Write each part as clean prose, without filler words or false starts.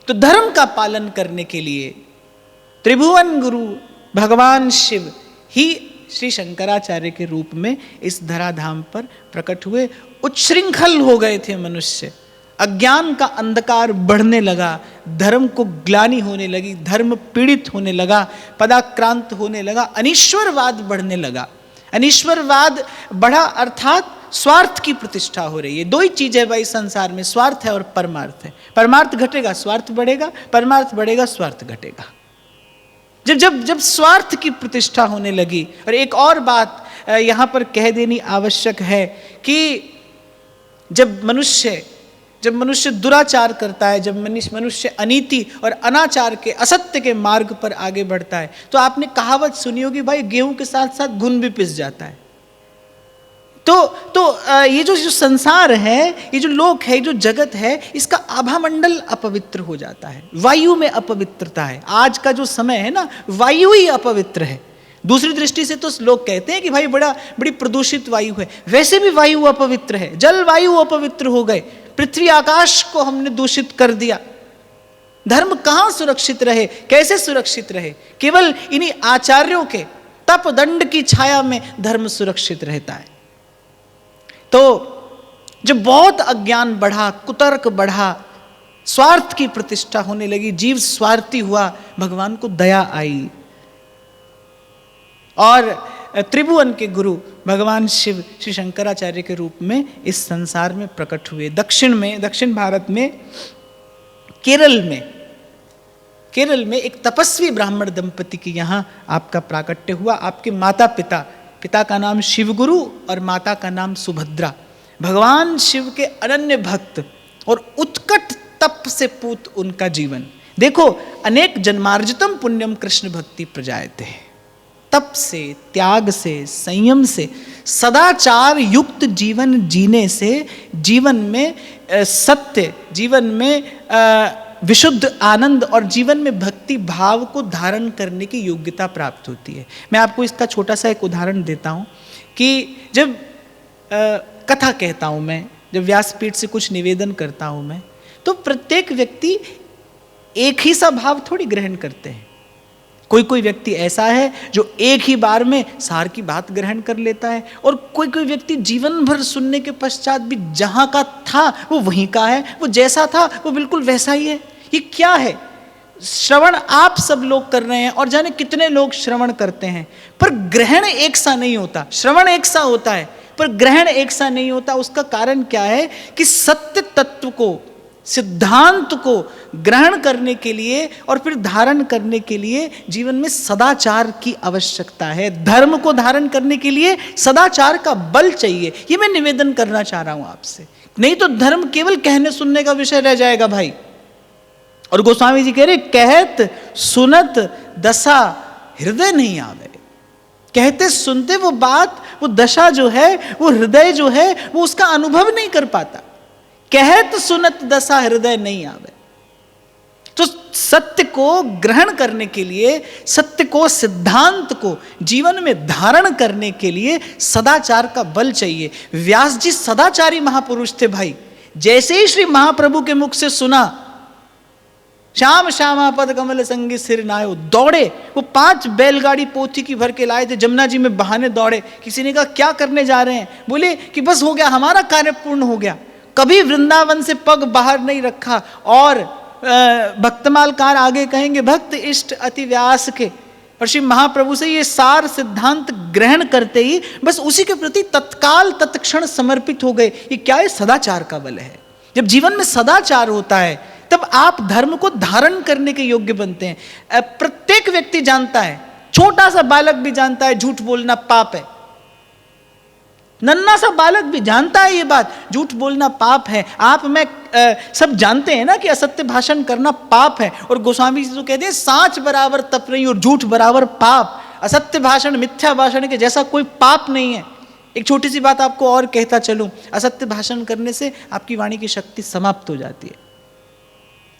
तो धर्म का पालन करने के लिए त्रिभुवन गुरु भगवान शिव ही श्री शंकराचार्य के रूप में इस धराधाम पर प्रकट हुए। उच्छृंखल हो गए थे मनुष्य, अज्ञान का अंधकार बढ़ने लगा, धर्म को ग्लानि होने लगी, धर्म पीड़ित होने लगा, पदाक्रांत होने लगा, अनीश्वरवाद बढ़ने लगा। अनीश्वरवाद बढ़ा अर्थात स्वार्थ की प्रतिष्ठा हो रही है। दो ही चीज है भाई संसार में, स्वार्थ है और परमार्थ है। परमार्थ घटेगा स्वार्थ बढ़ेगा, परमार्थ बढ़ेगा स्वार्थ घटेगा। जब जब जब स्वार्थ की प्रतिष्ठा होने लगी, और एक और बात यहां पर कह देनी आवश्यक है कि जब मनुष्य दुराचार करता है, जब मनुष्य अनीति और अनाचार के, असत्य के मार्ग पर आगे बढ़ता है, तो आपने कहावत सुनी होगी भाई, गेहूं के साथ साथ घुन भी पिस जाता है। तो ये जो संसार है, ये जो लोक है, जो जगत है, इसका आभामंडल अपवित्र हो जाता है, वायु में अपवित्रता है। आज का जो समय है ना, वायु ही अपवित्र है। दूसरी दृष्टि से तो लोग कहते हैं कि भाई बड़ी प्रदूषित वायु है, वैसे भी वायु अपवित्र है। जल वायु अपवित्र हो गए, पृथ्वी आकाश को हमने दूषित कर दिया। धर्म कहां सुरक्षित रहे, कैसे सुरक्षित रहे? केवल इन्हीं आचार्यों के तप दंड की छाया में धर्म सुरक्षित रहता है। तो जब बहुत अज्ञान बढ़ा, कुतर्क बढ़ा, स्वार्थ की प्रतिष्ठा होने लगी, जीव स्वार्थी हुआ, भगवान को दया आई और त्रिभुवन के गुरु भगवान शिव श्री शंकराचार्य के रूप में इस संसार में प्रकट हुए। दक्षिण भारत में केरल में एक तपस्वी ब्राह्मण दंपति की यहाँ आपका प्राकट्य हुआ। आपके पिता का नाम शिवगुरु और माता का नाम सुभद्रा, भगवान शिव के अनन्य भक्त और उत्कट तप से पूत उनका जीवन। देखो, अनेक जन्मार्जितम पुण्यम कृष्ण भक्ति प्रजायते। तप से, त्याग से, संयम से, सदाचार युक्त जीवन जीने से जीवन में सत्य, जीवन में विशुद्ध आनंद और जीवन में भक्ति भाव को धारण करने की योग्यता प्राप्त होती है। मैं आपको इसका छोटा सा एक उदाहरण देता हूँ कि जब कथा कहता हूँ मैं, जब व्यासपीठ से कुछ निवेदन करता हूँ मैं, तो प्रत्येक व्यक्ति एक ही सा भाव थोड़ी ग्रहण करते हैं। कोई व्यक्ति ऐसा है जो एक ही बार में सार की बात ग्रहण कर लेता है, और कोई व्यक्ति जीवन भर सुनने के पश्चात भी जहां का था वो वहीं का है, वो जैसा था वो बिल्कुल वैसा ही है। ये क्या है? श्रवण आप सब लोग कर रहे हैं और जाने कितने लोग श्रवण करते हैं, पर ग्रहण एक सा नहीं होता। श्रवण एक सा होता है पर ग्रहण एक सा नहीं होता। उसका कारण क्या है कि सत्य तत्व को, सिद्धांत को ग्रहण करने के लिए और फिर धारण करने के लिए जीवन में सदाचार की आवश्यकता है। धर्म को धारण करने के लिए सदाचार का बल चाहिए। ये मैं निवेदन करना चाह रहा हूं आपसे। नहीं तो धर्म केवल कहने सुनने का विषय रह जाएगा भाई। और गोस्वामी जी कह रहे, कहत सुनत दशा हृदय नहीं आवे। कहते सुनते वो बात, वो दशा जो है, वो हृदय जो है, वो उसका अनुभव नहीं कर पाता। कहत सुनत दशा हृदय नहीं आवे। तो सत्य को ग्रहण करने के लिए, सत्य को, सिद्धांत को जीवन में धारण करने के लिए सदाचार का बल चाहिए। व्यास जी सदाचारी महापुरुष थे भाई। जैसे ही श्री महाप्रभु के मुख से सुना, श्याम श्यामा पद कमल संगी सिर नायो, दौड़े। वो 5 बैलगाड़ी पोथी की भर के लाए थे, जमुना जी में बहाने दौड़े। किसी ने कहा क्या करने जा रहे हैं? बोले कि बस हो गया, हमारा कार्य पूर्ण हो गया। कभी वृंदावन से पग बाहर नहीं रखा। और भक्तमालकार आगे कहेंगे, भक्त इष्ट अति व्यास के। और श्री महाप्रभु से ये सार सिद्धांत ग्रहण करते ही बस उसी के प्रति तत्काल तत्क्षण समर्पित हो गए। ये क्या है? सदाचार का बल है। जब जीवन में सदाचार होता है तब आप धर्म को धारण करने के योग्य बनते हैं। प्रत्येक व्यक्ति जानता है, छोटा सा बालक भी जानता है झूठ बोलना पाप है। नन्हा सा बालक भी जानता है ये बात, झूठ बोलना पाप है। आप मैं सब जानते हैं ना कि असत्य भाषण करना पाप है। और गोस्वामी जी तो कहते हैं सांच बराबर तप नहीं और झूठ बराबर पाप। असत्य भाषण, मिथ्या भाषण के जैसा कोई पाप नहीं है। एक छोटी सी बात आपको और कहता चलूं, असत्य भाषण करने से आपकी वाणी की शक्ति समाप्त हो जाती है।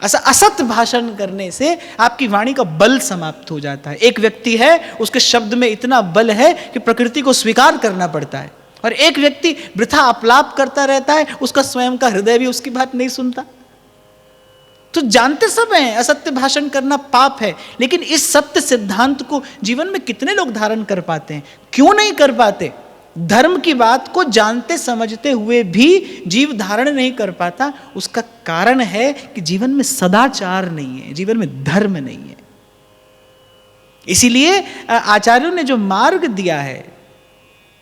असत्य भाषण करने से आपकी वाणी का बल समाप्त हो जाता है। एक व्यक्ति है, उसके शब्द में इतना बल है कि प्रकृति को स्वीकार करना पड़ता है। और एक व्यक्ति वृथा अपलाप करता रहता है, उसका स्वयं का हृदय भी उसकी बात नहीं सुनता। तो जानते सब हैं असत्य भाषण करना पाप है, लेकिन इस सत्य सिद्धांत को जीवन में कितने लोग धारण कर पाते हैं? क्यों नहीं कर पाते? धर्म की बात को जानते समझते हुए भी जीव धारण नहीं कर पाता। उसका कारण है कि जीवन में सदाचार नहीं है, जीवन में धर्म नहीं है। इसीलिए आचार्यों ने जो मार्ग दिया है,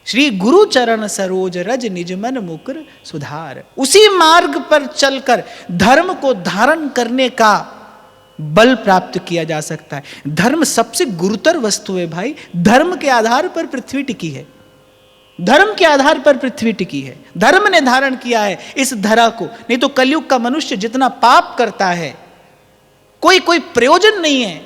श्री गुरु चरण सरोज रज निज मन मुकुर सुधार, उसी मार्ग पर चलकर धर्म को धारण करने का बल प्राप्त किया जा सकता है। धर्म सबसे गुरुतर वस्तु है भाई। धर्म के आधार पर पृथ्वी टिकी है, धर्म के आधार पर पृथ्वी टिकी है। धर्म ने धारण किया है इस धरा को। नहीं तो कलयुग का मनुष्य जितना पाप करता है, कोई प्रयोजन नहीं है,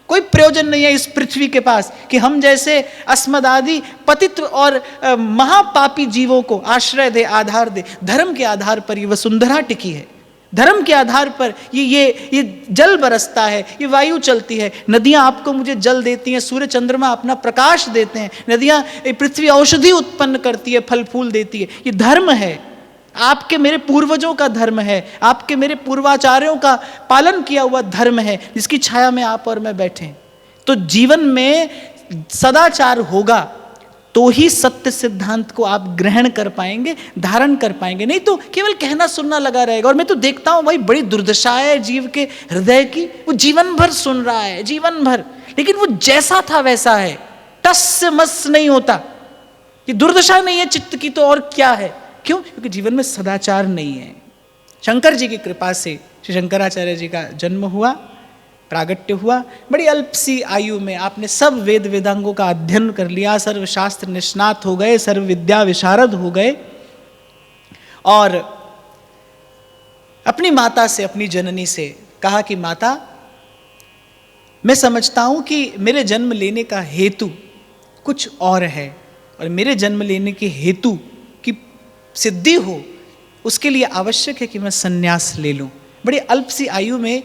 कोई प्रयोजन नहीं है इस पृथ्वी के पास कि हम जैसे अस्मदादि पतित और महापापी जीवों को आश्रय दे, आधार दे। धर्म के आधार पर ये वसुंधरा टिकी है, धर्म के आधार पर ये जल बरसता है, ये वायु चलती है, नदियां आपको मुझे जल देती हैं, सूर्य चंद्रमा अपना प्रकाश देते हैं, नदियां पृथ्वी औषधि उत्पन्न करती है, फल फूल देती है। ये धर्म है, आपके मेरे पूर्वजों का धर्म है, आपके मेरे पूर्वाचार्यों का पालन किया हुआ धर्म है, जिसकी छाया में आप और मैं बैठे। तो जीवन में सदाचार होगा तो ही सत्य सिद्धांत को आप ग्रहण कर पाएंगे, धारण कर पाएंगे। नहीं तो केवल कहना सुनना लगा रहेगा। और मैं तो देखता हूं भाई, बड़ी दुर्दशा है जीव के हृदय की। वो जीवन भर सुन रहा है, जीवन भर, लेकिन वो जैसा था वैसा है, टस से मस नहीं होता। ये दुर्दशा नहीं है चित्त की तो और क्या है? क्यों? क्योंकि जीवन में सदाचार नहीं है। शंकर जी की कृपा से श्री शंकराचार्य जी का जन्म हुआ, प्रागट्य हुआ। बड़ी अल्प सी आयु में आपने सब वेद वेदांगों का अध्ययन कर लिया, सर्वशास्त्र निष्णात हो गए, सर्व विद्या विशारद हो गए, और अपनी माता से, अपनी जननी से कहा कि माता, मैं समझता हूं कि मेरे जन्म लेने का हेतु कुछ और है, और मेरे जन्म लेने के हेतु की सिद्धि हो उसके लिए आवश्यक है कि मैं संन्यास ले लूं। बड़ी अल्प सी आयु में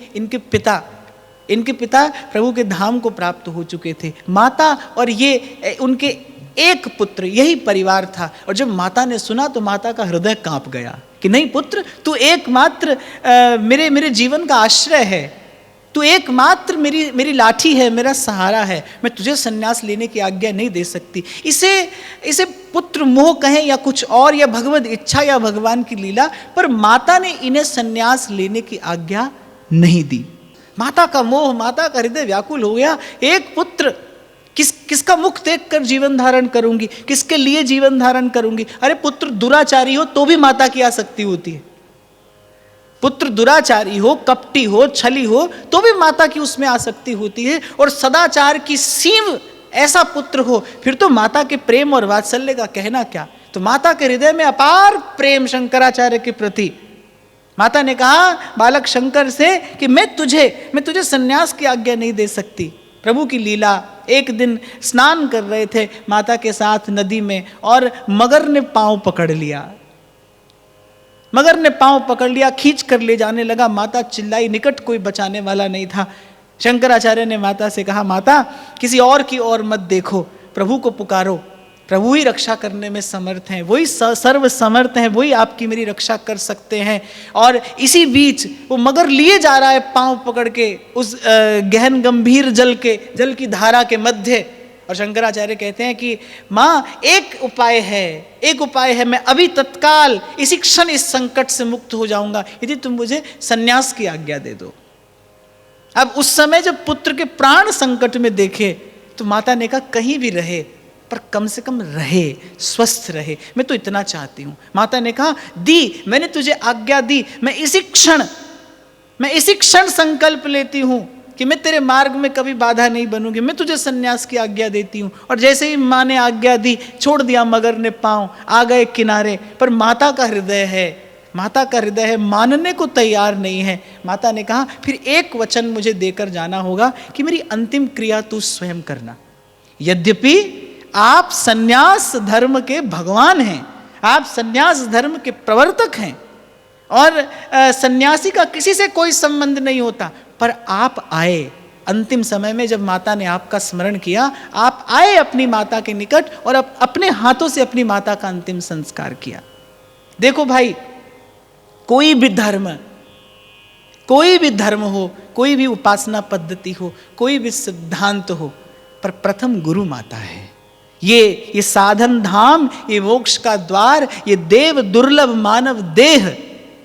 इनके पिता प्रभु के धाम को प्राप्त हो चुके थे। माता और ये उनके एक पुत्र, यही परिवार था। और जब माता ने सुना तो माता का हृदय कांप गया कि नहीं पुत्र, तू एकमात्र मेरे जीवन का आश्रय है, तू एकमात्र मेरी लाठी है, मेरा सहारा है, मैं तुझे संन्यास लेने की आज्ञा नहीं दे सकती। इसे पुत्र मोह कहें या कुछ और, या भगवद इच्छा या भगवान की लीला, पर माता ने इन्हें संन्यास लेने की आज्ञा नहीं दी। माता का मोह, माता का हृदय व्याकुल हो गया। एक पुत्र, किसका मुख देखकर जीवन धारण करूंगी, किसके लिए जीवन धारण करूंगी? अरे पुत्र दुराचारी हो तो भी माता की आसक्ति होती है, पुत्र दुराचारी हो, कपटी हो, छली हो तो भी माता की उसमें आसक्ति होती है। और सदाचार की सीम ऐसा पुत्र हो, फिर तो माता के प्रेम और वात्सल्य का कहना क्या। तो माता के हृदय में अपार प्रेम शंकराचार्य के प्रति। माता ने कहा बालक शंकर से कि मैं तुझे संन्यास की आज्ञा नहीं दे सकती। प्रभु की लीला, एक दिन स्नान कर रहे थे माता के साथ नदी में, और मगर ने पांव पकड़ लिया, खींच कर ले जाने लगा। माता चिल्लाई, निकट कोई बचाने वाला नहीं था। शंकराचार्य ने माता से कहा, माता किसी और की ओर मत देखो, प्रभु को पुकारो, प्रभु ही रक्षा करने में समर्थ हैं, वही सर्व समर्थ हैं, वही आपकी मेरी रक्षा कर सकते हैं। और इसी बीच वो मगर लिए जा रहा है पांव पकड़ के उस गहन गंभीर जल की धारा के मध्य। और शंकराचार्य कहते हैं कि माँ एक उपाय है, मैं अभी तत्काल इसी क्षण इस संकट से मुक्त हो जाऊंगा यदि तुम मुझे संन्यास की आज्ञा दे दो। अब उस समय जब पुत्र के प्राण संकट में देखे तो माता ने कहा कहीं भी रहे पर कम से कम रहे, स्वस्थ रहे, मैं तो इतना चाहती हूं। माता ने कहा दी, मैंने तुझे आज्ञा दी, मैं इसी क्षण संकल्प लेती हूं कि मैं तेरे मार्ग में कभी बाधा नहीं बनूंगी, मैं तुझे संन्यास की आज्ञा देती हूं। और जैसे ही माँ ने आज्ञा दी, छोड़ दिया मगर ने पांव, आ गए किनारे। पर माता का हृदय है, मानने को तैयार नहीं है। माता ने कहा फिर एक वचन मुझे देकर जाना होगा कि मेरी अंतिम क्रिया तू स्वयं करना। यद्यपि आप संन्यास धर्म के भगवान हैं, आप संन्यास धर्म के प्रवर्तक हैं, और सन्यासी का किसी से कोई संबंध नहीं होता, पर आप आए अंतिम समय में, जब माता ने आपका स्मरण किया, आप आए अपनी माता के निकट और अपने हाथों से अपनी माता का अंतिम संस्कार किया। देखो भाई, कोई भी कोई भी धर्म हो, कोई भी उपासना पद्धति हो, कोई भी सिद्धांत हो, पर प्रथम गुरु माता है। ये साधन धाम, ये मोक्ष का द्वार, ये देव दुर्लभ मानव देह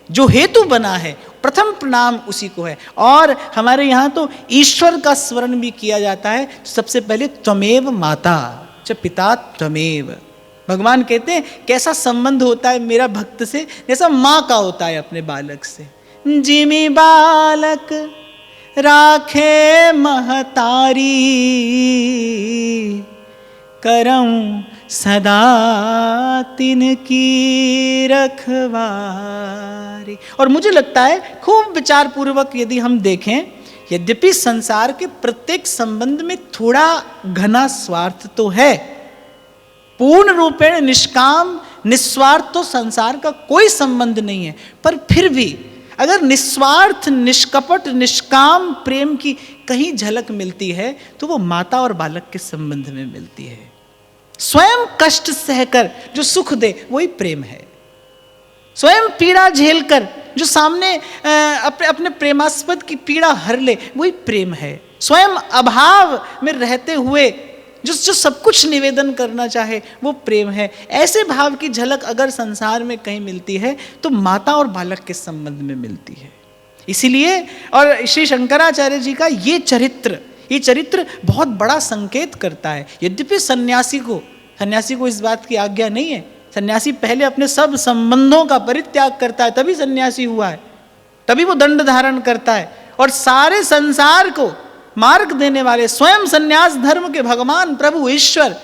जो हेतु बना है, प्रथम प्रणाम उसी को है। और हमारे यहाँ तो ईश्वर का स्मरण भी किया जाता है। सबसे पहले त्वमेव माता च पिता त्वमेव। भगवान कहते हैं कैसा संबंध होता है मेरा भक्त से, जैसा माँ का होता है अपने बालक से। जिमि बालक राखे महतारी, करऊं सदा तिनकी रखवारी। और मुझे लगता है खूब विचार पूर्वक यदि हम देखें, यद्यपि संसार के प्रत्येक संबंध में थोड़ा घना स्वार्थ तो है, पूर्ण रूपेण निष्काम निस्वार्थ तो संसार का कोई संबंध नहीं है, पर फिर भी अगर निस्वार्थ निष्कपट निष्काम प्रेम की कहीं झलक मिलती है तो वो माता और बालक के संबंध में मिलती है। स्वयं कष्ट सहकर जो सुख दे वही प्रेम है। स्वयं पीड़ा झेलकर जो सामने अपने प्रेमास्पद की पीड़ा हर ले वही प्रेम है। स्वयं अभाव में रहते हुए जो सब कुछ निवेदन करना चाहे वो प्रेम है। ऐसे भाव की झलक अगर संसार में कहीं मिलती है तो माता और बालक के संबंध में मिलती है। इसीलिए और श्री शंकराचार्य जी का ये चरित्र बहुत बड़ा संकेत करता है। यद्यपि सन्यासी को इस बात की आज्ञा नहीं है। सन्यासी पहले अपने सब संबंधों का परित्याग करता है, तभी सन्यासी हुआ है, तभी वो दंड धारण करता है। और सारे संसार को मार्ग देने वाले स्वयं सन्यास धर्म के भगवान प्रभु ईश्वर,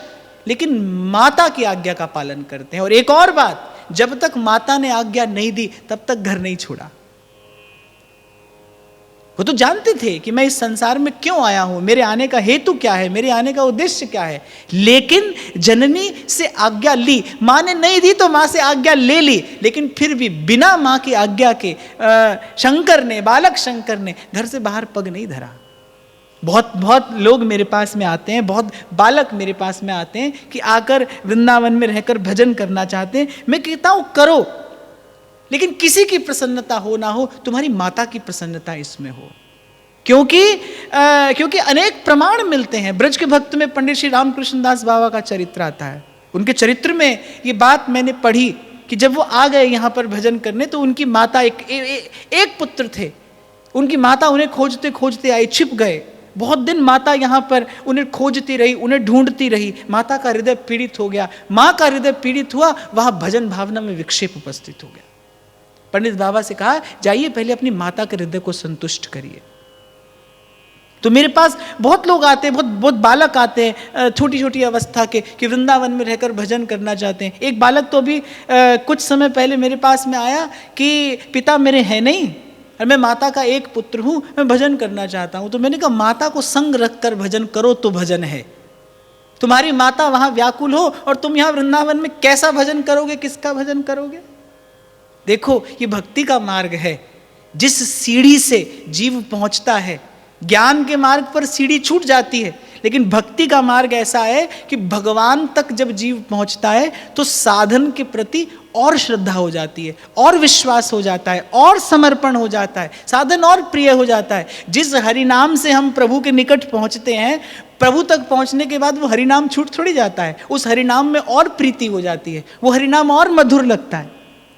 लेकिन माता की आज्ञा का पालन करते हैं। और एक और बात, जब तक माता ने आज्ञा नहीं दी तब तक घर नहीं छोड़ा। वो तो जानते थे कि मैं इस संसार में क्यों आया हूं, मेरे आने का हेतु क्या है, मेरे आने का उद्देश्य क्या है। लेकिन जननी से आज्ञा ली, माँ ने नहीं दी तो माँ से आज्ञा ले ली, लेकिन फिर भी बिना माँ की आज्ञा के बालक शंकर ने घर से बाहर पग नहीं धरा। बहुत लोग मेरे पास में आते हैं, बहुत बालक मेरे पास में आते हैं कि आकर वृंदावन में रहकर भजन करना चाहते हैं। मैं कहता हूं करो, लेकिन किसी की प्रसन्नता हो ना हो, तुम्हारी माता की प्रसन्नता इसमें हो। क्योंकि अनेक प्रमाण मिलते हैं। ब्रज के भक्त में पंडित श्री रामकृष्ण दास बाबा का चरित्र आता है। उनके चरित्र में ये बात मैंने पढ़ी कि जब वो आ गए यहाँ पर भजन करने तो उनकी माता एक पुत्र थे। उनकी माता उन्हें खोजते खोजते आई, छिप गए। बहुत दिन माता यहाँ पर उन्हें खोजती रही, उन्हें ढूंढती रही। माता का हृदय पीड़ित हो गया। माँ का हृदय पीड़ित हुआ, वहाँ भजन भावना में विक्षेप उपस्थित हो गया। पंडित बाबा से कहा, जाइए पहले अपनी माता के हृदय को संतुष्ट करिए। तो मेरे पास बहुत लोग आते हैं, बहुत बालक आते हैं छोटी छोटी अवस्था के, कि वृंदावन में रहकर भजन करना चाहते हैं। एक बालक तो अभी कुछ समय पहले मेरे पास में आया कि पिता मेरे हैं नहीं और मैं माता का एक पुत्र हूँ, मैं भजन करना चाहता हूँ। तो मैंने कहा, माता को संग रखकर भजन करो तो भजन है। तुम्हारी माता वहाँ व्याकुल हो और तुम यहाँ वृंदावन में कैसा भजन करोगे, किसका भजन करोगे? देखो, ये भक्ति का मार्ग है। जिस सीढ़ी से जीव पहुँचता है, ज्ञान के मार्ग पर सीढ़ी छूट जाती है, लेकिन भक्ति का मार्ग ऐसा है कि भगवान तक जब जीव पहुंचता है तो साधन के प्रति और श्रद्धा हो जाती है, और विश्वास हो जाता है, और समर्पण हो जाता है, साधन और प्रिय हो जाता है। जिस हरिनाम से हम प्रभु के निकट पहुंचते हैं, प्रभु तक पहुंचने के बाद वो हरिनाम छूट थोड़ी जाता है। उस हरिनाम में और प्रीति हो जाती है, वो हरिनाम और मधुर लगता है।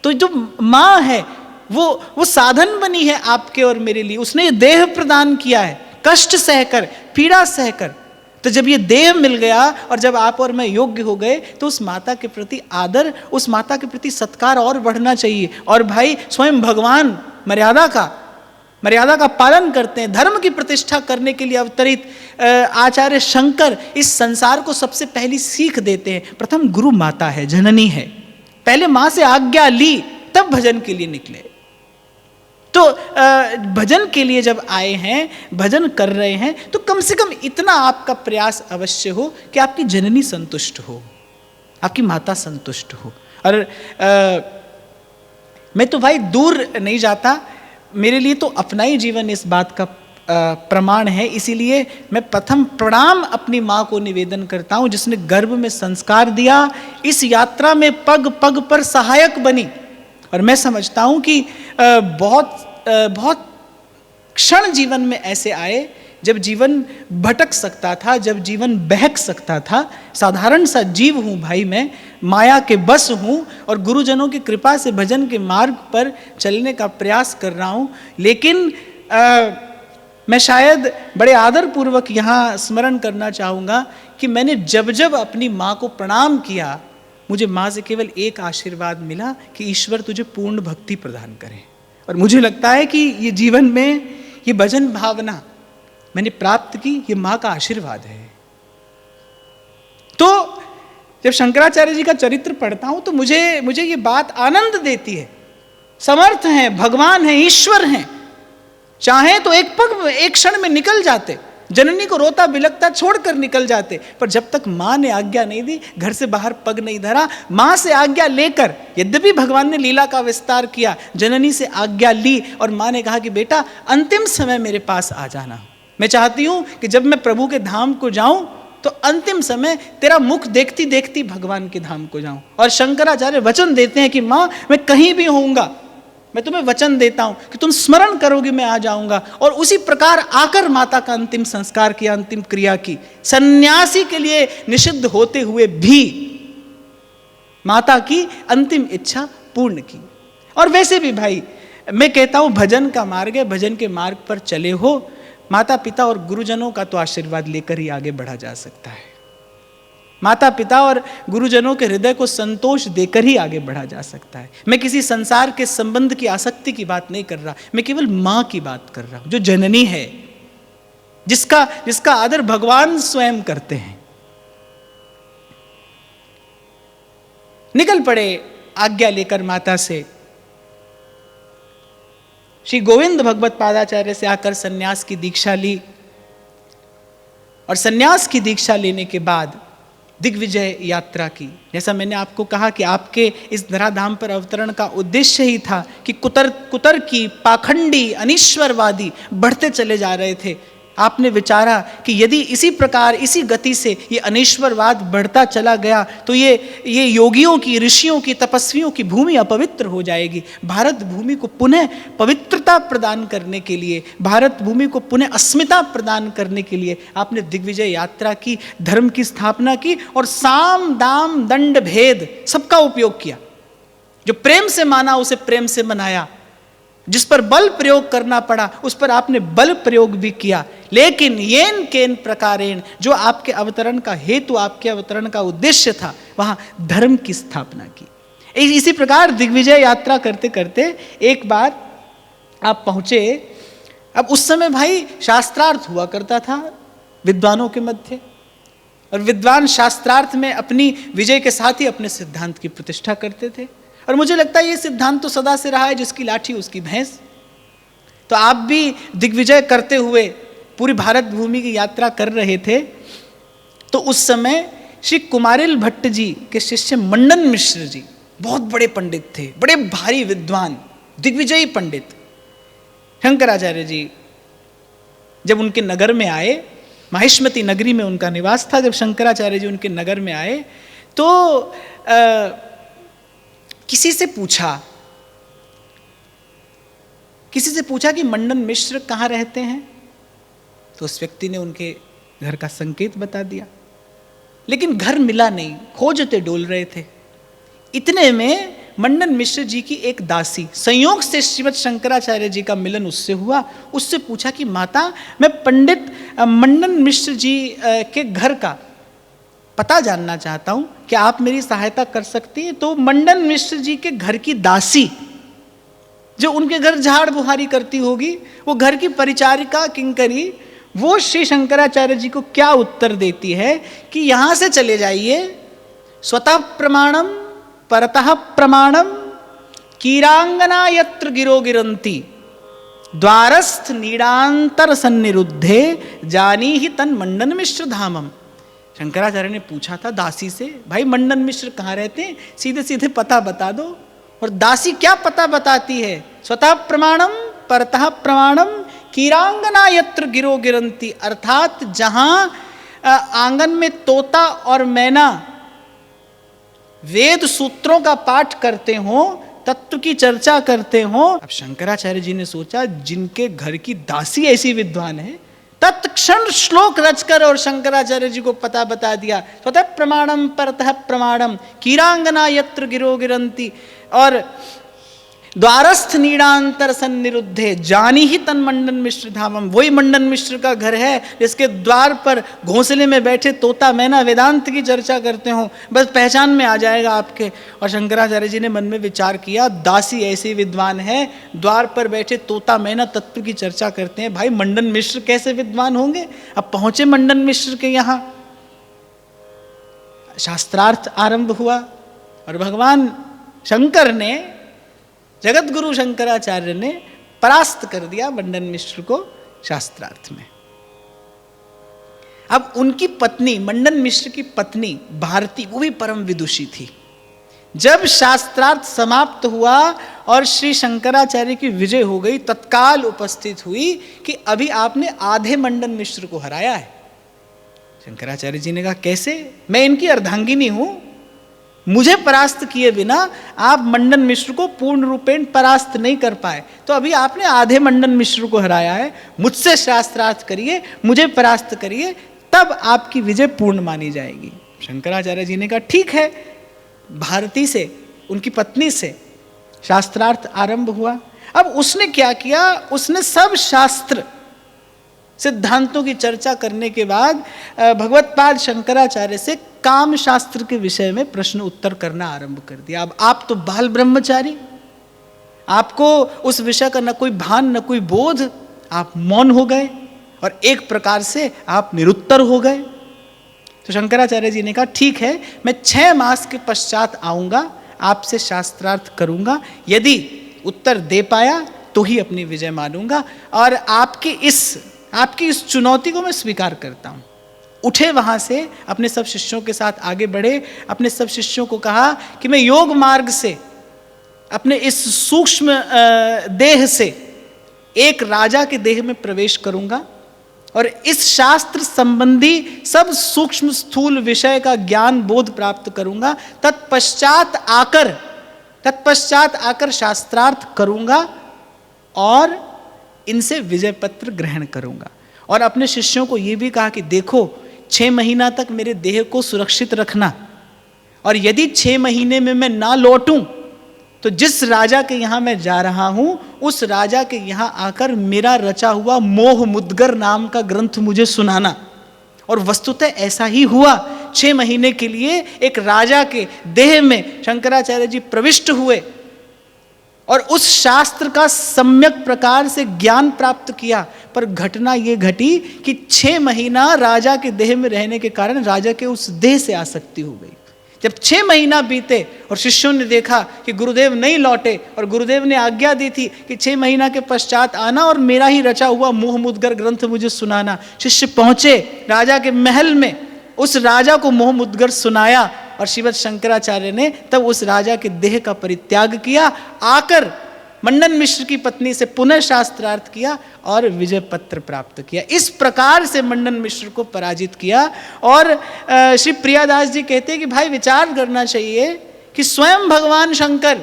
तो जो माँ है वो साधन बनी है आपके और मेरे लिए। उसने देह प्रदान किया है, कष्ट सहकर, पीड़ा सहकर। तो जब ये देह मिल गया और जब आप और मैं योग्य हो गए, तो उस माता के प्रति आदर, उस माता के प्रति सत्कार और बढ़ना चाहिए। और भाई, स्वयं भगवान मर्यादा का पालन करते हैं। धर्म की प्रतिष्ठा करने के लिए अवतरित आचार्य शंकर इस संसार को सबसे पहली सीख देते हैं। प्रथम गुरु माता है, जननी है। पहले माँ से आज्ञा ली, तब भजन के लिए निकले। तो भजन के लिए जब आए हैं, भजन कर रहे हैं, तो कम से कम इतना आपका प्रयास अवश्य हो कि आपकी जननी संतुष्ट हो, आपकी माता संतुष्ट हो। और मैं तो भाई दूर नहीं जाता, मेरे लिए तो अपना ही जीवन इस बात का प्रमाण है। इसीलिए मैं प्रथम प्रणाम अपनी माँ को निवेदन करता हूँ, जिसने गर्भ में संस्कार दिया, इस यात्रा में पग पग पर सहायक बनी। और मैं समझता हूँ कि बहुत क्षण जीवन में ऐसे आए जब जीवन भटक सकता था, जब जीवन बहक सकता था। साधारण सा जीव हूँ भाई, मैं माया के बस हूँ और गुरुजनों की कृपा से भजन के मार्ग पर चलने का प्रयास कर रहा हूँ। लेकिन मैं शायद बड़े आदरपूर्वक यहाँ स्मरण करना चाहूँगा कि मैंने जब जब अपनी माँ को प्रणाम किया, मुझे माँ से केवल एक आशीर्वाद मिला कि ईश्वर तुझे पूर्ण भक्ति प्रदान करे। और मुझे लगता है कि ये जीवन में ये भजन भावना मैंने प्राप्त की, ये माँ का आशीर्वाद है। तो जब शंकराचार्य जी का चरित्र पढ़ता हूँ तो मुझे ये बात आनंद देती है। समर्थ हैं, भगवान हैं, ईश्वर हैं, चाहे तो एक क्षण में निकल जाते, जननी को रोता बिलखता छोड़कर निकल जाते, पर जब तक माँ ने आज्ञा नहीं दी, घर से बाहर पग नहीं धरा, माँ से आज्ञा लेकर, यद्यपि भगवान ने लीला का विस्तार किया, जननी से आज्ञा ली और माँ ने कहा कि बेटा अंतिम समय मेरे पास आ जाना। मैं चाहती हूँ कि जब मैं प्रभु के धाम को जाऊं तो अंतिम समय तेरा मुख देखती देखती भगवान के धाम को जाऊं। और शंकराचार्य वचन देते हैं कि माँ मैं कहीं भी होऊंगा, मैं तुम्हें वचन देता हूं कि तुम स्मरण करोगे मैं आ जाऊंगा। और उसी प्रकार आकर माता का अंतिम संस्कार किया, अंतिम क्रिया की। सन्यासी के लिए निषिद्ध होते हुए भी माता की अंतिम इच्छा पूर्ण की। और वैसे भी भाई मैं कहता हूं भजन का मार्ग है, भजन के मार्ग पर चले हो, माता पिता और गुरुजनों का तो आशीर्वाद लेकर ही आगे बढ़ा जा सकता है। माता पिता और गुरुजनों के हृदय को संतोष देकर ही आगे बढ़ा जा सकता है। मैं किसी संसार के संबंध की आसक्ति की बात नहीं कर रहा, मैं केवल माँ की बात कर रहा हूं, जो जननी है, जिसका आदर भगवान स्वयं करते हैं। निकल पड़े आज्ञा लेकर माता से। श्री गोविंद भगवत पादाचार्य से आकर सन्यास की दीक्षा ली और सन्यास की दीक्षा लेने के बाद दिग्विजय यात्रा की। जैसा मैंने आपको कहा कि आपके इस धराधाम पर अवतरण का उद्देश्य ही था कि कुतर की पाखंडी अनीश्वरवादी बढ़ते चले जा रहे थे। आपने विचारा कि यदि इसी प्रकार इसी गति से ये अनीश्वरवाद बढ़ता चला गया तो ये योगियों की, ऋषियों की, तपस्वियों की भूमि अपवित्र हो जाएगी। भारत भूमि को पुनः पवित्रता प्रदान करने के लिए, भारत भूमि को पुनः अस्मिता प्रदान करने के लिए आपने दिग्विजय यात्रा की, धर्म की स्थापना की और साम दाम दंड भेद सबका उपयोग किया। जो प्रेम से माना उसे प्रेम से मनाया, जिस पर बल प्रयोग करना पड़ा उस पर आपने बल प्रयोग भी किया। लेकिन येन केन प्रकारेण, जो आपके अवतरण का हेतु, आपके अवतरण का उद्देश्य था, वहां धर्म की स्थापना की। इसी प्रकार दिग्विजय यात्रा करते करते एक बार आप पहुंचे। अब उस समय भाई शास्त्रार्थ हुआ करता था विद्वानों के मध्य, और विद्वान शास्त्रार्थ में अपनी विजय के साथ ही अपने सिद्धांत की प्रतिष्ठा करते थे। और मुझे लगता है ये सिद्धांत तो सदा से रहा है, जिसकी लाठी उसकी भैंस। तो आप भी दिग्विजय करते हुए पूरी भारत भूमि की यात्रा कर रहे थे। तो उस समय श्री कुमारिल भट्ट जी के शिष्य मंडन मिश्र जी बहुत बड़े पंडित थे, बड़े भारी विद्वान, दिग्विजयी पंडित। शंकराचार्य जी जब उनके नगर में आए, माहिष्मती नगरी में उनका निवास था, जब शंकराचार्य जी उनके नगर में आए तो किसी से पूछा कि मंडन मिश्र कहाँ रहते हैं। तो उस व्यक्ति ने उनके घर का संकेत बता दिया, लेकिन घर मिला नहीं, खोजते डोल रहे थे। इतने में मंडन मिश्र जी की एक दासी, संयोग से श्रीमद शंकराचार्य जी का मिलन उससे हुआ। उससे पूछा कि माता, मैं पंडित मंडन मिश्र जी के घर का पता जानना चाहता हूं, क्या आप मेरी सहायता कर सकती हैं। तो मंडन मिश्र जी के घर की दासी, जो उनके घर झाड़ बुहारी करती होगी, वो घर की परिचारिका किंकरी, वो श्री शंकराचार्य जी को क्या उत्तर देती है कि यहां से चले जाइए, स्वतः प्रमाणम परतः प्रमाणम कीरांगना यत्र गिरो गिरंती द्वारस्थ नीडांतर सन्निरुद्धे जानी ही तन मंडन मिश्र धामम। शंकराचार्य ने पूछा था दासी से, भाई मंडन मिश्र कहाँ रहते हैं, सीधे सीधे पता बता दो। और दासी क्या पता बताती है, स्वतः प्रमाणम परतः प्रमाणम कीरांगना यत्र गिरो गिरंती, अर्थात जहां आंगन में तोता और मैना वेद सूत्रों का पाठ करते हो, तत्व की चर्चा करते हो। अब शंकराचार्य जी ने सोचा जिनके घर की दासी ऐसी विद्वान है, तत्क्षण श्लोक रचकर और शंकराचार्य जी को पता बता दिया। स्वतः प्रमाणम परतः प्रमाणम कीरांगना यत्र गिरो गिरंती और द्वारस्थ नीड़ांतर सन्निरुद्धे जानी ही तन मंडन मिश्र धामम। वही मंडन मिश्र का घर है जिसके द्वार पर घोंसले में बैठे तोता मैना वेदांत की चर्चा करते हो, बस पहचान में आ जाएगा आपके। और शंकराचार्य जी ने मन में विचार किया, दासी ऐसी विद्वान है, द्वार पर बैठे तोता मैना तत्व की चर्चा करते हैं, भाई मंडन मिश्र कैसे विद्वान होंगे। अब पहुंचे मंडन मिश्र के यहाँ, शास्त्रार्थ आरंभ हुआ और भगवान शंकर ने, जगत गुरु शंकराचार्य ने परास्त कर दिया मंडन मिश्र को शास्त्रार्थ में। अब उनकी पत्नी, मंडन मिश्र की पत्नी भारती, वो भी परम विदुषी थी। जब शास्त्रार्थ समाप्त हुआ और श्री शंकराचार्य की विजय हो गई, तत्काल उपस्थित हुई कि अभी आपने आधे मंडन मिश्र को हराया है। शंकराचार्य जी ने कहा कैसे, मैं इनकी अर्धांगिनी हूं, मुझे परास्त किए बिना आप मंडन मिश्र को पूर्ण रूपेण परास्त नहीं कर पाए, तो अभी आपने आधे मंडन मिश्र को हराया है, मुझसे शास्त्रार्थ करिए, मुझे परास्त करिए, तब आपकी विजय पूर्ण मानी जाएगी। शंकराचार्य जी ने कहा ठीक है। भारती से, उनकी पत्नी से शास्त्रार्थ आरंभ हुआ। अब उसने क्या किया, उसने सब शास्त्र सिद्धांतों की चर्चा करने के बाद भगवत्पाद शंकराचार्य से काम शास्त्र के विषय में प्रश्न उत्तर करना आरंभ कर दिया। अब आप तो बाल ब्रह्मचारी, आपको उस विषय का न कोई भान न कोई बोध, आप मौन हो गए और एक प्रकार से आप निरुत्तर हो गए। तो शंकराचार्य जी ने कहा ठीक है, मैं 6 मास के पश्चात आऊंगा, आपसे शास्त्रार्थ करूंगा, यदि उत्तर दे पाया तो ही अपनी विजय मानूंगा और आपकी इस चुनौती को मैं स्वीकार करता हूं। उठे वहां से, अपने सब शिष्यों के साथ आगे बढ़े, अपने सब शिष्यों को कहा कि मैं योग मार्ग से, अपने इस सूक्ष्म देह से एक राजा के देह में प्रवेश करूंगा और इस शास्त्र संबंधी सब सूक्ष्म स्थूल विषय का ज्ञान बोध प्राप्त करूंगा। तत्पश्चात आकर शास्त्रार्थ करूंगा और इनसे विजय पत्र ग्रहण करूंगा। और अपने शिष्यों को यह भी कहा कि देखो 6 महीना तक मेरे देह को सुरक्षित रखना, और यदि 6 महीने में मैं ना लौटूं तो जिस राजा के यहां मैं जा रहा हूं उस राजा के यहां आकर मेरा रचा हुआ मोह मुद्गर नाम का ग्रंथ मुझे सुनाना। और वस्तुतः ऐसा ही हुआ। 6 महीने के लिए एक राजा के देह में शंकराचार्य जी प्रविष्ट हुए और उस शास्त्र का सम्यक प्रकार से ज्ञान प्राप्त किया। पर घटना ये घटी कि 6 महीना राजा के देह में रहने के कारण राजा के उस देह से आसक्ति हो गई। जब 6 महीना बीते और शिष्यों ने देखा कि गुरुदेव नहीं लौटे और गुरुदेव ने आज्ञा दी थी कि 6 महीना के पश्चात आना और मेरा ही रचा हुआ मोह मुद्गर ग्रंथ मुझे सुनाना। शिष्य पहुंचे राजा के महल में, उस राजा को मोह मुद्गर सुनाया और श्रीमद शंकराचार्य ने तब उस राजा के देह का परित्याग किया, आकर मंडन मिश्र की पत्नी से पुनः शास्त्रार्थ किया और विजय पत्र प्राप्त किया। इस प्रकार से मंडन मिश्र को पराजित किया। और श्री प्रियादास जी कहते हैं कि भाई विचार करना चाहिए कि स्वयं भगवान शंकर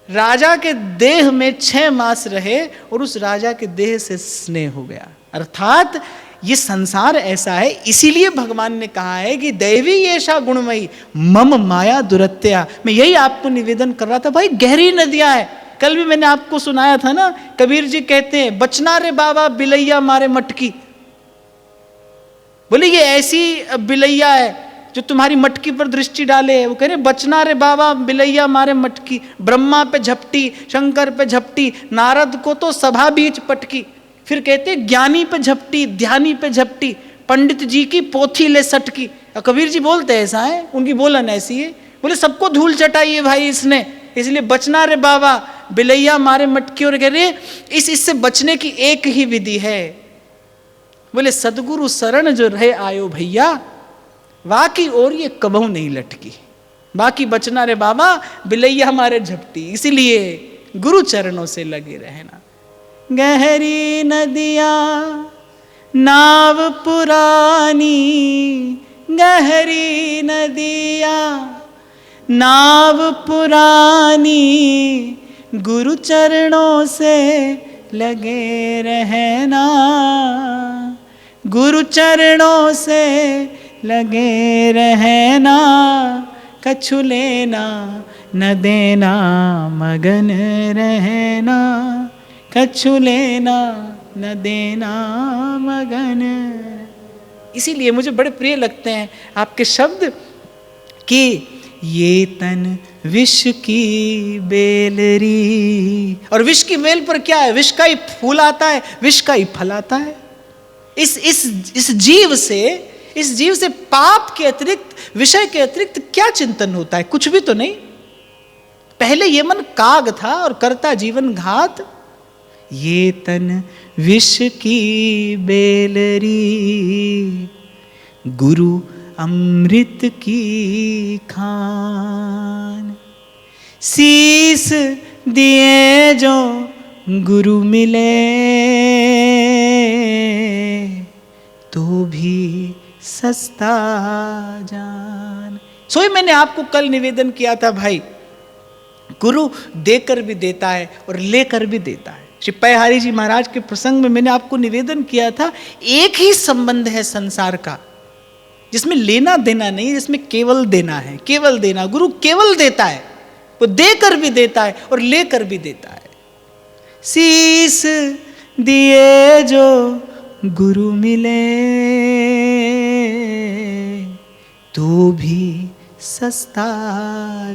राजा के देह में 6 मास रहे और उस राजा के देह से स्नेह हो गया। अर्थात ये संसार ऐसा है, इसीलिए भगवान ने कहा है कि दैवी येषा गुणमयी मम माया दुरत्या। मैं यही आपको निवेदन कर रहा था, भाई गहरी नदियां है। कल भी मैंने आपको सुनाया था ना, कबीर जी कहते हैं बचना रे बाबा बिलैया मारे मटकी। बोले ये ऐसी बिलैया है जो तुम्हारी मटकी पर दृष्टि डाले। वो कह रहे बचना रे बाबा बिलैया मारे मटकी। ब्रह्मा पे झपटी, शंकर पे झपटी, नारद को तो सभा बीच पटकी। फिर कहते ज्ञानी पे झपटी, ध्यानी पे झपटी, पंडित जी की पोथी ले सटकी। कबीर जी बोलते ऐसा है, उनकी बोलन ऐसी है। बोले सबको धूल चटाई है भाई इसने, इसलिए बचना रे बाबा बिलैया मारे मटकी। और कह रहे इससे बचने की एक ही विधि है। बोले सदगुरु शरण जो रहे आयो भैया, बाकी और ये कबहू नहीं लटकी। बाकी बचना रे बाबा बिलैया मारे झपटी, इसीलिए गुरु चरणों से लगे रहना। गहरी नदियाँ नाव पुरानी, गहरी नदियाँ नाव पुरानी गुरु चरणों से लगे रहना, गुरु चरणों से लगे रहना, कछु लेना न देना मगन रहना, कछु लेना न देना मगन। इसीलिए मुझे बड़े प्रिय लगते हैं आपके शब्द कि ये तन विष की बेलरी। और विष की बेल पर क्या है? विष का ही फूल आता है, विष का ही फल आता है। इस जीव से पाप के अतिरिक्त, विषय के अतिरिक्त क्या चिंतन होता है? कुछ भी तो नहीं। पहले ये मन काग था और करता जीवन घात। ये तन विष की बेलरी, गुरु अमृत की खान। शीस दिए जो गुरु मिले, तो भी सस्ता जान। सोई मैंने आपको कल निवेदन किया था भाई, गुरु देकर भी देता है और लेकर भी देता है। श्री पयहारी जी महाराज के प्रसंग में मैंने आपको निवेदन किया था, एक ही संबंध है संसार का जिसमें लेना देना नहीं, जिसमें केवल देना है, केवल देना। गुरु केवल देता है, वो देकर भी देता है और लेकर भी देता है। शीस दिए जो गुरु मिले, तो भी सस्ता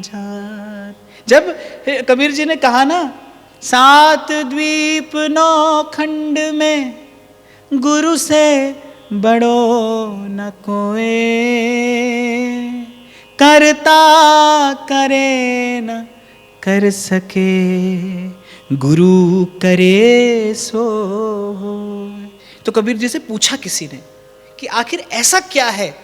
जान। जब कबीर जी ने कहा ना, 7 द्वीप 9 खंड में गुरु से बड़ो न कोई, करता करे न कर सके, गुरु करे सो हो। तो कबीर जी से पूछा किसी ने कि आखिर ऐसा क्या है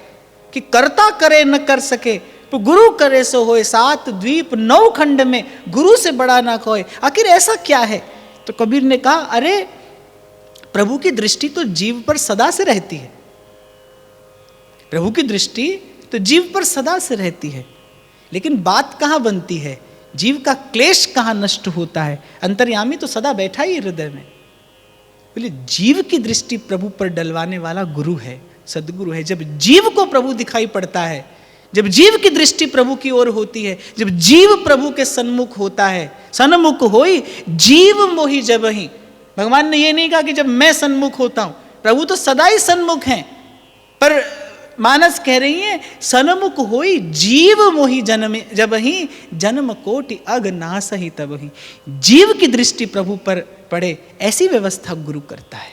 कि करता करे न कर सके तो गुरु करे सो होए, 7 द्वीप 9 खंड में गुरु से बड़ा ना कोई, आखिर ऐसा क्या है? तो कबीर ने कहा, अरे प्रभु की दृष्टि तो जीव पर सदा से रहती है। प्रभु की दृष्टि तो जीव पर सदा से रहती है, लेकिन बात कहाँ बनती है, जीव का क्लेश कहाँ नष्ट होता है? अंतर्यामी तो सदा बैठा ही हृदय में। बोले जीव की दृष्टि प्रभु पर डलवाने वाला गुरु है, सदगुरु है। जब जीव को प्रभु दिखाई पड़ता है, जब जीव की दृष्टि प्रभु की ओर होती है, जब जीव प्रभु के सन्मुख होता है, सन्मुख होई जीव मोहि जबहि। भगवान ने ये नहीं कहा कि जब मैं सन्मुख होता हूं, प्रभु तो सदा ही सन्मुख हैं, पर मानस कह रही है सन्मुख होई जीव मोहि जन्म जबहि, जन्म कोटि अग नासहि तबहि। जीव की दृष्टि प्रभु पर पड़े, ऐसी व्यवस्था गुरु करता है।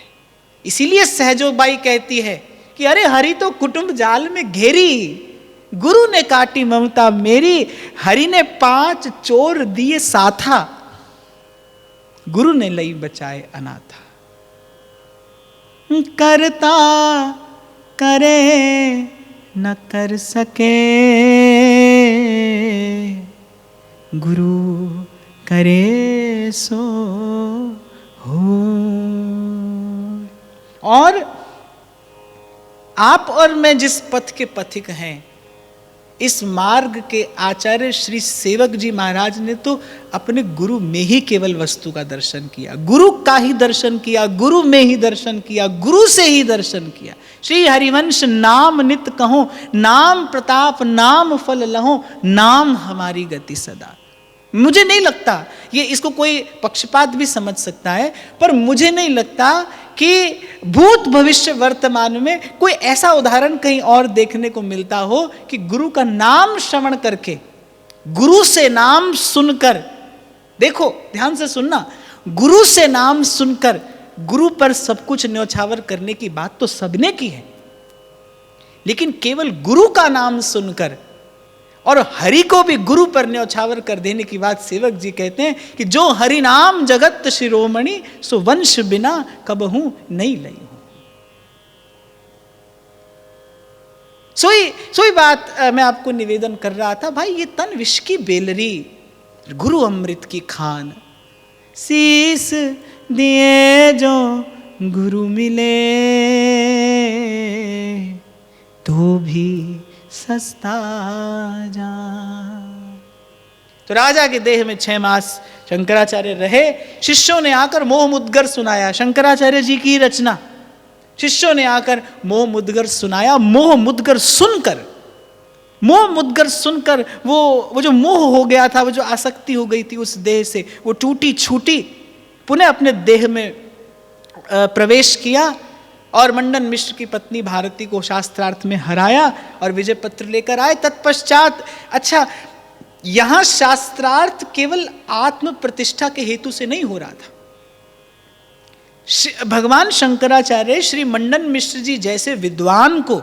इसीलिए सहजोबाई कहती है कि अरे हरि तो कुटुंब जाल में घेरी, गुरु ने काटी ममता मेरी, हरि ने 5 चोर दिए साथा, गुरु ने लई बचाए अनाथा। करता करे न कर सके, गुरु करे सो हो। और आप और मैं जिस पथ के पथिक हैं, इस मार्ग के आचार्य श्री सेवक जी महाराज ने तो अपने गुरु में ही केवल वस्तु का दर्शन किया, गुरु का ही दर्शन किया, गुरु में ही दर्शन किया, गुरु से ही दर्शन किया। श्री हरिवंश नाम नित कहो, नाम प्रताप नाम फल लहो, नाम हमारी गति सदा। मुझे नहीं लगता ये, इसको कोई पक्षपात भी समझ सकता है, पर मुझे नहीं लगता कि भूत भविष्य वर्तमान में कोई ऐसा उदाहरण कहीं और देखने को मिलता हो कि गुरु का नाम श्रवण करके, गुरु से नाम सुनकर, देखो ध्यान से सुनना, गुरु से नाम सुनकर गुरु पर सब कुछ न्यौछावर करने की बात तो सबने की है, लेकिन केवल गुरु का नाम सुनकर और हरि को भी गुरु पर न्यौछावर कर देने की बात सेवक जी कहते हैं कि जो हरि नाम जगत शिरोमणि, सो वंश बिना कबहू नहीं लई हूं। सोई बात मैं आपको निवेदन कर रहा था, भाई ये तन विष की बेलरी, गुरु अमृत की खान। शीस दिए जो गुरु मिले, तो भी सस्ता जान। तो राजा के देह में 6 मास शंकराचार्य रहे। शिष्यों ने आकर मोह मुद्गर सुनाया, शंकराचार्य जी की रचना। शिष्यों ने आकर मोह मुद्गर सुनाया। मोह मुद्गर सुनकर वो जो मोह हो गया था, वो जो आसक्ति हो गई थी उस देह से, वो टूटी छूटी, पुनः अपने देह में प्रवेश किया और मंडन मिश्र की पत्नी भारती को शास्त्रार्थ में हराया और विजय पत्र लेकर आए। तत्पश्चात, अच्छा, यहां शास्त्रार्थ केवल आत्म प्रतिष्ठा के हेतु से नहीं हो रहा था। भगवान शंकराचार्य श्री मंडन मिश्र जी जैसे विद्वान को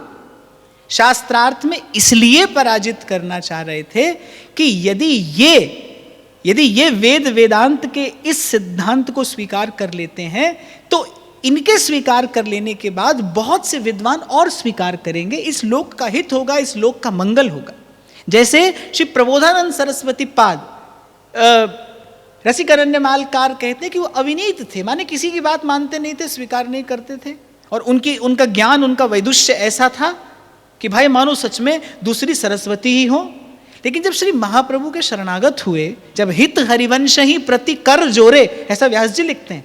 शास्त्रार्थ में इसलिए पराजित करना चाह रहे थे कि यदि ये वेद वेदांत के इस सिद्धांत को स्वीकार कर लेते हैं तो इनके स्वीकार कर लेने के बाद बहुत से विद्वान और स्वीकार करेंगे, इस लोक का हित होगा, इस लोक का मंगल होगा। जैसे श्री प्रबोधानंद सरस्वती पाद रसिकरण्यमालकार कहते हैं कि वो अविनीत थे, माने किसी की बात मानते नहीं थे, स्वीकार नहीं करते थे, और उनका ज्ञान, उनका वैदुष्य ऐसा था कि भाई मानो सच में दूसरी सरस्वती ही हो। लेकिन जब श्री महाप्रभु के शरणागत हुए, जब हित हरिवंश ही प्रति कर जोरे, ऐसा व्यास जी लिखते हैं,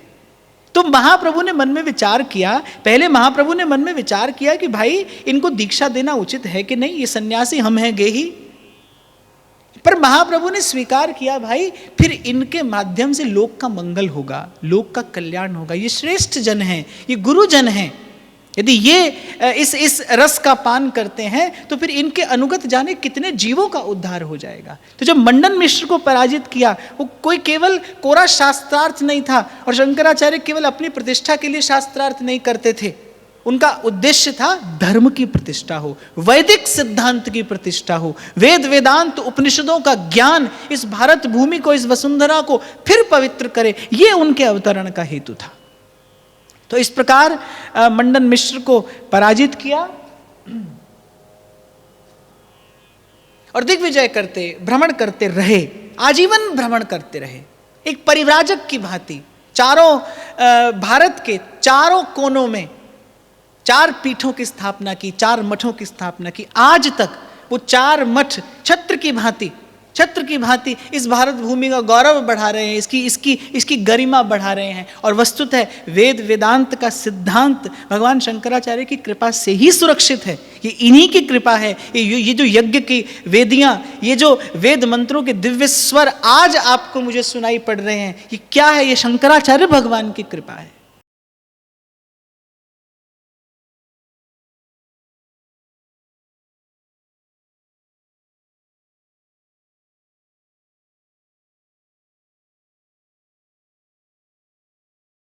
तो महाप्रभु ने मन में विचार किया, पहले महाप्रभु ने मन में विचार किया कि भाई इनको दीक्षा देना उचित है कि नहीं, ये सन्यासी हम हैं गे ही। पर महाप्रभु ने स्वीकार किया, भाई फिर इनके माध्यम से लोक का मंगल होगा, लोक का कल्याण होगा, ये श्रेष्ठ जन हैं, ये गुरुजन हैं, यदि ये इस रस का पान करते हैं तो फिर इनके अनुगत जाने कितने जीवों का उद्धार हो जाएगा। तो जब मंडन मिश्र को पराजित किया, वो कोई केवल कोरा शास्त्रार्थ नहीं था, और शंकराचार्य केवल अपनी प्रतिष्ठा के लिए शास्त्रार्थ नहीं करते थे, उनका उद्देश्य था धर्म की प्रतिष्ठा हो, वैदिक सिद्धांत की प्रतिष्ठा हो, वेद वेदांत उपनिषदों का ज्ञान इस भारत भूमि को, इस वसुंधरा को फिर पवित्र करे, ये उनके अवतरण का हेतु था। तो इस प्रकार मंडन मिश्र को पराजित किया और दिग्विजय करते, भ्रमण करते रहे, आजीवन भ्रमण करते रहे, एक परिव्राजक की भांति चारों भारत के चारों कोनों में 4 पीठों की स्थापना की, 4 मठों की स्थापना की। आज तक वो 4 मठ छत्र की भांति इस भारत भूमि का गौरव बढ़ा रहे हैं, इसकी गरिमा बढ़ा रहे हैं। और वस्तुतः वेद वेदांत का सिद्धांत भगवान शंकराचार्य की कृपा से ही सुरक्षित है, ये इन्हीं की कृपा है। ये जो यज्ञ की वेदियां, ये जो वेद मंत्रों के दिव्य स्वर आज आपको मुझे सुनाई पड़ रहे हैं, ये क्या है? ये शंकराचार्य भगवान की कृपा है।